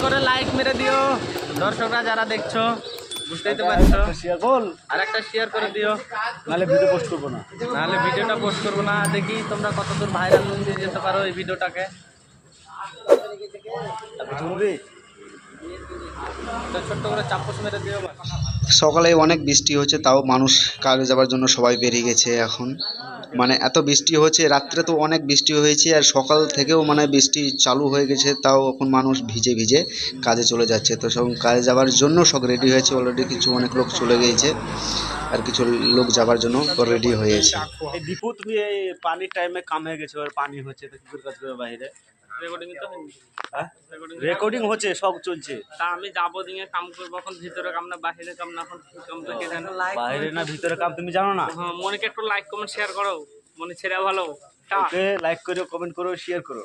করে লাইক মেরে দিও দর্শকরা যারা দেখছো, বুঝতেই তো পারছো। শেয়ার বল, আর একটা শেয়ার করে দিও, নাহলে ভিডিও পোস্ট করবো না। নাহলে ভিডিওটা পোস্ট করবো না। দেখি তোমরা কতদূর ভাইরাল নিয়ে যেতে পারো এই ভিডিওটাকে। চলবে। তো ছোট্ট করে চাপস মেরে দিও। সকালে অনেক বৃষ্টি হচ্ছে, তাও মানুষ কাজে যাওয়ার জন্য সবাই বেরিয়ে গেছে এখন। মানে এত বৃষ্টি হচ্ছে, রাত্রে তো অনেক বৃষ্টি হয়েছে আর সকাল থেকেও মানে বৃষ্টি চালু হয়ে গেছে, তাও এখন মানুষ ভিজে ভিজে কাজে চলে যাচ্ছে। তো সব কাজে যাওয়ার জন্য সব রেডি হয়েছে অলরেডি, কিছু অনেক লোক চলে গিয়েছে আর কিছু লোক যাওয়ার জন্য রেডি হয়েছে। এই দীপু, তুমি এই পানির টাইমে কাম হয়ে গেছো, আর পানি হচ্ছে তো কি করে কাজ করবে বাইরে? রেকর্ডিং তো হয়নি। হ্যাঁ, রেকর্ডিং হচ্ছে, সব চলছে। তা আমি যাবো দিনে কাম করবো, এখন ভিতরে কাম না বাহিরে কাম না, এখন কাম তো কে জানে। বাইরে না ভিতরে কাম তুমি জানো না? হ্যাঁ, মনেকে একটু লাইক কমেন্ট শেয়ার করো, মনে ছেড়ে ভালো। ওকে, লাইক করো, কমেন্ট করো, শেয়ার করো।